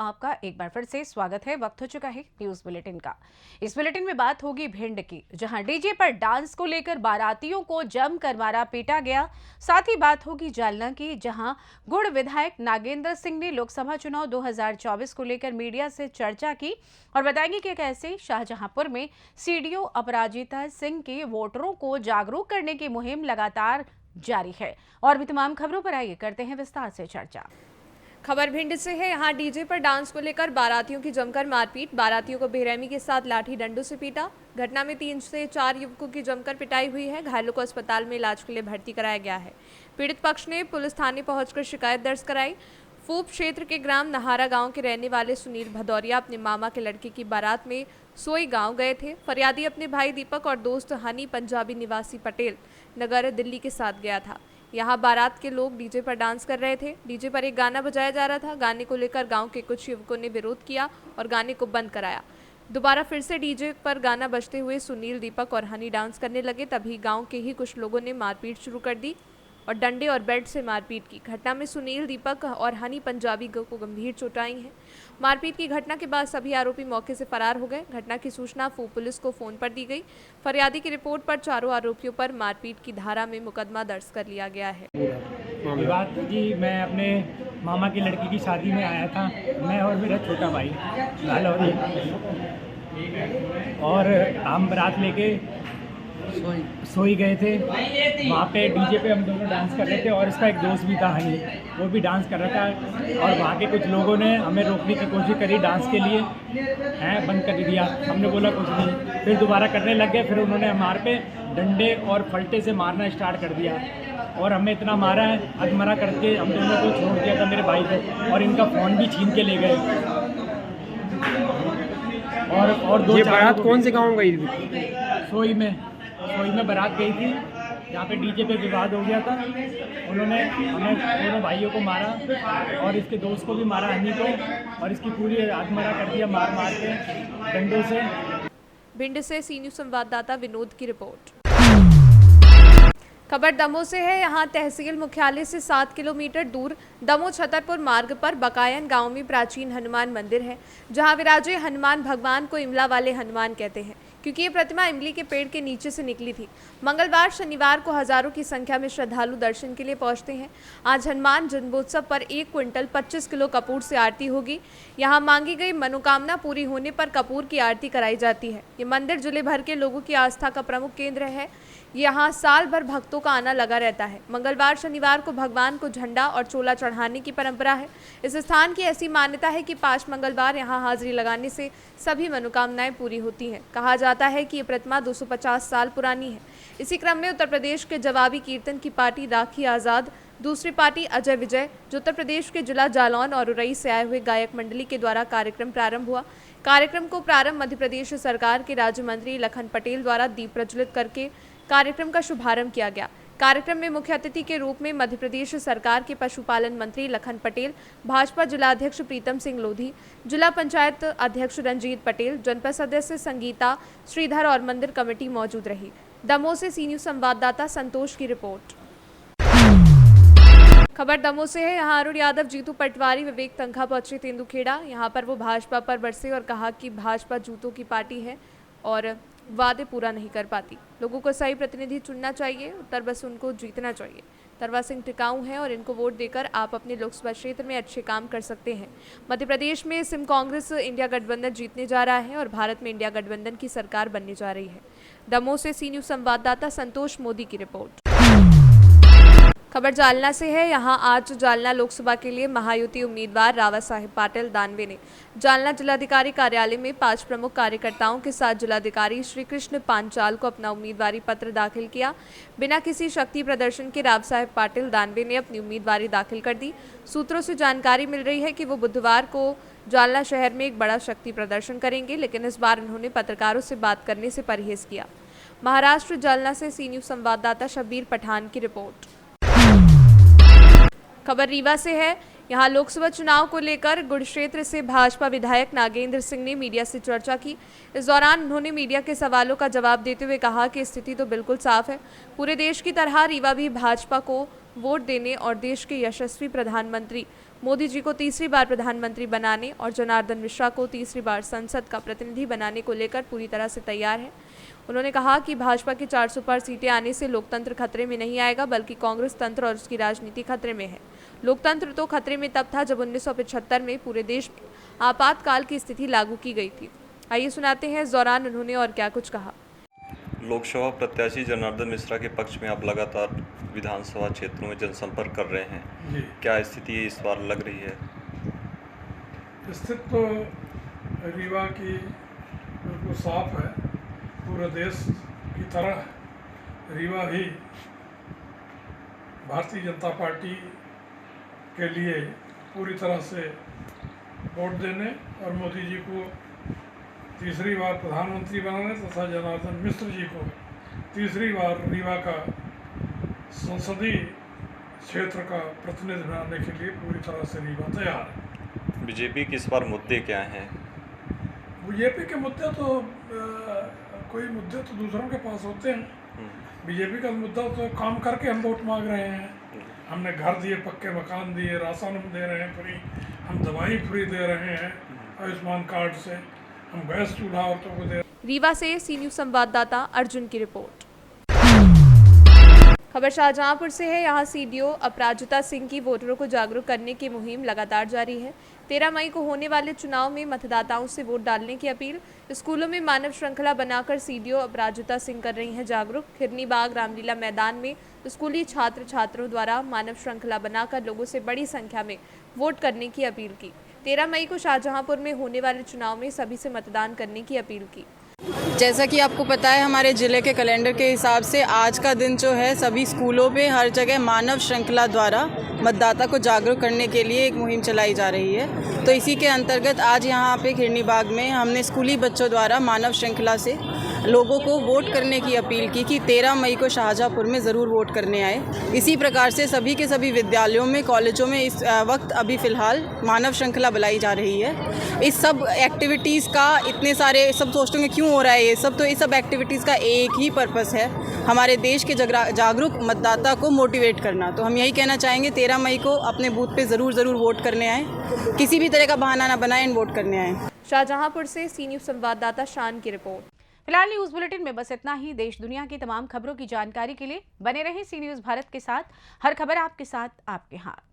आपका एक बार फिर से स्वागत है। वक्त हो चुका है न्यूज बुलेटिन का। इस बुलेटिन में बात होगी भिंड की, जहां डीजे पर डांस को लेकर बारातियों को जमकर मारा पीटा गया। साथ ही बात होगी जालना की, जहां गुड़ विधायक नागेंद्र सिंह ने लोकसभा चुनाव 2024 को लेकर मीडिया से चर्चा की और बताएंगे कि कैसे शाहजहांपुर में सीडीओ अपराजिता सिंह के वोटरों को जागरूक करने की मुहिम लगातार जारी है। और भी तमाम खबरों पर आइए करते हैं विस्तार से चर्चा। खबर भिंड से है। यहाँ डीजे पर डांस को लेकर बारातियों की जमकर मारपीट, बारातियों को बेरहमी के साथ लाठी डंडों से पीटा। घटना में 3 से 4 युवकों की जमकर पिटाई हुई है। घायलों को अस्पताल में इलाज के लिए भर्ती कराया गया है। पीड़ित पक्ष ने पुलिस थाने पहुंचकर शिकायत दर्ज कराई। फूप क्षेत्र के ग्राम नहारा गांव के रहने वाले सुनील भदौरिया अपने मामा के लड़के की बारात में सोई गांव गए थे। फरियादी अपने भाई दीपक और दोस्त हनी पंजाबी निवासी पटेल नगर दिल्ली के साथ गया था। यहाँ बारात के लोग डीजे पर डांस कर रहे थे। डीजे पर एक गाना बजाया जा रहा था। गाने को लेकर गांव के कुछ युवकों ने विरोध किया और गाने को बंद कराया। दोबारा फिर से डीजे पर गाना बजते हुए सुनील, दीपक और हनी डांस करने लगे। तभी गांव के ही कुछ लोगों ने मारपीट शुरू कर दी और डंडे और बेल्ट से मारपीट की। घटना में सुनील, दीपक और हनी पंजाबी को गंभीर चोटें आई हैं। मारपीट की घटना के बाद सभी आरोपी मौके से फरार हो गए। घटना की सूचना फूप पुलिस को फोन पर दी गई। फरियादी की रिपोर्ट पर चारों आरोपियों पर मारपीट की धारा में मुकदमा दर्ज कर लिया गया है। बात जी, मैं अपने मामा की लड़की की शादी में आया था, मैं और मेरा छोटा भाई लालौरी, और हम बारात लेके सोई गए थे। वहाँ पे डीजे पे हम दोनों डांस कर रहे थे और इसका एक दोस्त भी था हनी, वो भी डांस कर रहा था। और वहाँ के कुछ लोगों ने हमें रोकने की कोशिश करी डांस के लिए, हैं बंद कर दिया। हमने बोला कुछ नहीं, फिर दोबारा करने लग गए। फिर उन्होंने हमारे पे डंडे और फलटे से मारना स्टार्ट कर दिया और हमें इतना मारा है, अधमरा करके हम दोनों को छोड़ दिया था, मेरे भाई को, और इनका फ़ोन भी छीन के ले गए। और दो ये बारात कौन से गाँव गई थी? सोई में बारात गई थी। यहाँ पे डीजे पे विवाद हो गया था। उन्होंने हमें दोनों भाइयों को मारा और इसके दोस्त को भी मारा, हनी को, और इसकी पूरी आत्महत्या कर दिया मार के डंडों से। भिंड से सी न्यूज़ संवाददाता विनोद की रिपोर्ट। खबर दमोह से है। यहाँ तहसील मुख्यालय से 7 किलोमीटर दूर दमोह छतरपुर मार्ग पर बकायन गांव में प्राचीन हनुमान मंदिर है, जहां विराजे हनुमान भगवान को इमला वाले हनुमान कहते हैं, क्योंकि ये प्रतिमा इमली के पेड़ के नीचे से निकली थी। मंगलवार शनिवार को हजारों की संख्या में श्रद्धालु दर्शन के लिए पहुंचते हैं। आज हनुमान जन्मोत्सव पर 1 क्विंटल 25 किलो कपूर से आरती होगी। यहाँ मांगी गई मनोकामना पूरी होने पर कपूर की आरती कराई जाती है। ये मंदिर जिले भर के लोगों की आस्था का प्रमुख केंद्र है। यहाँ साल भर भक्तों का आना लगा रहता है। मंगलवार शनिवार को भगवान को झंडा और चोला चढ़ाने की परंपरा है। इस स्थान की ऐसी मान्यता है कि 5 मंगलवार यहाँ हाजिरी लगाने से सभी मनोकामनाएं पूरी होती हैं। कहा जाता है कि ये प्रतिमा 250 साल पुरानी है। इसी क्रम में उत्तर प्रदेश के जवाबी कीर्तन की पार्टी राखी आज़ाद, दूसरी पार्टी अजय विजय, जो उत्तर प्रदेश के जिला जालौन और उरई से आए हुए गायक मंडली के द्वारा कार्यक्रम प्रारंभ हुआ। कार्यक्रम को प्रारंभ मध्य प्रदेश सरकार के राज्य मंत्री लखन पटेल द्वारा दीप प्रज्वलित करके कार्यक्रम का शुभारंभ किया गया। कार्यक्रम में मुख्य अतिथि के रूप में मध्य प्रदेश सरकार के पशुपालन मंत्री लखन पटेल, भाजपा जिलाध्यक्ष प्रीतम सिंह लोधी, जिला पंचायत अध्यक्ष रंजीत पटेल, जनपद सदस्य संगीता श्रीधर और मंदिर कमेटी मौजूद रही। दमोह से सी न्यूज़ संवाददाता संतोष की रिपोर्ट। खबर दमोह से है। यहाँ अरुण यादव, जीतू पटवारी, विवेक तंखा पहुंचे तेंदुखेड़ा। यहाँ पर वो भाजपा पर बरसे और कहा कि भाजपा जूतों की पार्टी है और वादे पूरा नहीं कर पाती। लोगों को सही प्रतिनिधि चुनना चाहिए, उत्तर बस उनको जीतना चाहिए। तरवा सिंह टिकाऊ हैं और इनको वोट देकर आप अपने लोकसभा क्षेत्र में अच्छे काम कर सकते हैं। मध्य प्रदेश में सिम कांग्रेस इंडिया गठबंधन जीतने जा रहा है और भारत में इंडिया गठबंधन की सरकार बनने जा रही है। दमोह से सी न्यूज़ संवाददाता संतोष मोदी की रिपोर्ट। खबर जालना से है। यहाँ आज जालना लोकसभा के लिए महायुति उम्मीदवार रावा साहेब पाटिल दानवे ने जालना जिलाधिकारी कार्यालय में 5 प्रमुख कार्यकर्ताओं के साथ जिलाधिकारी श्री कृष्ण पांचाल को अपना उम्मीदवारी पत्र दाखिल किया। बिना किसी शक्ति प्रदर्शन के राव साहेब पाटिल दानवे ने अपनी उम्मीदवारी दाखिल कर दी। सूत्रों से जानकारी मिल रही है कि वो बुधवार को जालना शहर में एक बड़ा शक्ति प्रदर्शन करेंगे, लेकिन इस बार उन्होंने पत्रकारों से बात करने से परहेज किया। महाराष्ट्र जालना से सी न्यूज़ संवाददाता शब्बीर पठान की रिपोर्ट। खबर रीवा से है। यहाँ लोकसभा चुनाव को लेकर गुड़ क्षेत्र से भाजपा विधायक नागेंद्र सिंह ने मीडिया से चर्चा की। इस दौरान उन्होंने मीडिया के सवालों का जवाब देते हुए कहा कि स्थिति तो बिल्कुल साफ है। पूरे देश की तरह रीवा भी भाजपा को वोट देने और देश के यशस्वी प्रधानमंत्री मोदी जी को तीसरी बार प्रधानमंत्री बनाने और जनार्दन मिश्रा को तीसरी बार संसद का प्रतिनिधि बनाने को लेकर पूरी तरह से तैयार है। उन्होंने कहा कि भाजपा की 400 पार सीटें आने से लोकतंत्र खतरे में नहीं आएगा, बल्कि कांग्रेस तंत्र और उसकी राजनीति खतरे में है। लोकतंत्र तो खतरे में तब था जब 1975 में पूरे देश में आपातकाल की स्थिति लागू की गई थी। आइए सुनाते हैं इस दौरान उन्होंने और क्या कुछ कहा। लोकसभा प्रत्याशी जनार्दन मिश्रा के पक्ष में आप लगातार विधानसभा क्षेत्रों में जनसंपर्क कर रहे हैं जी। क्या स्थिति इस बार लग रही है? स्थिति तो रीवा की बिल्कुल साफ है। पूरे देश की तरह रीवा भी भारतीय जनता पार्टी के लिए पूरी तरह से वोट देने और मोदी जी को तीसरी बार प्रधानमंत्री बनाने तथा जनार्दन मिश्र जी को तीसरी बार रीवा का संसदीय क्षेत्र का प्रतिनिधि बनाने के लिए पूरी तरह से रीवा तैयार है। बीजेपी के इस बार मुद्दे क्या हैं? बीजेपी के मुद्दे तो कोई मुद्दे तो दूसरों के पास होते हैं। बीजेपी का मुद्दा तो काम करके हम वोट मांग रहे हैं। हमने घर दिए, पक्के मकान दिए, राशन हम दे रहे हैं फ्री, हम दवाई फ्री दे रहे हैं आयुष्मान कार्ड से, हम गैस चूल्हा औरतों को दे। रीवा से सी न्यूज़ संवाददाता अर्जुन की रिपोर्ट। खबर शाहजहांपुर से है। यहाँ सीडीओ अपराजिता सिंह की वोटरों को जागरूक करने की मुहिम लगातार जारी है। 13 मई को होने वाले चुनाव में मतदाताओं से वोट डालने की अपील। स्कूलों में मानव श्रृंखला बनाकर सीडीओ अपराजिता सिंह कर रही हैं जागरूक। खिरनी बाग रामलीला मैदान में स्कूली छात्र छात्रों द्वारा मानव श्रृंखला बनाकर लोगों से बड़ी संख्या में वोट करने की अपील की। 13 मई को शाहजहांपुर में होने वाले चुनाव में सभी से मतदान करने की अपील की। जैसा कि आपको पता है, हमारे ज़िले के कैलेंडर के हिसाब से आज का दिन जो है सभी स्कूलों पे हर जगह मानव श्रृंखला द्वारा मतदाता को जागरूक करने के लिए एक मुहिम चलाई जा रही है। तो इसी के अंतर्गत आज यहाँ पे खिरनी बाग में हमने स्कूली बच्चों द्वारा मानव श्रृंखला से लोगों को वोट करने की अपील की कि 13 मई को शाहजहांपुर में ज़रूर वोट करने आए। इसी प्रकार से सभी के सभी विद्यालयों में, कॉलेजों में इस वक्त अभी फ़िलहाल मानव श्रृंखला बुलाई जा रही है। इस सब एक्टिविटीज़ का इतने सारे सब सोचते होंगे क्यों हो रहा है ये सब, तो इस सब एक्टिविटीज़ का एक ही पर्पस है, हमारे देश के जागरूक मतदाता को मोटिवेट करना। तो हम यही कहना चाहेंगे 13 मई को अपने बूथ पे ज़रूर वोट करने आएँ, किसी भी तरह का बहाना ना बनाएं, वोट करने आएँ। शाहजहांपुर से सी न्यूज़ संवाददाता शान की रिपोर्ट। फिलहाल न्यूज बुलेटिन में बस इतना ही। देश दुनिया की तमाम खबरों की जानकारी के लिए बने रहें सी न्यूज़ भारत के साथ। हर खबर आपके साथ, आपके हाथ।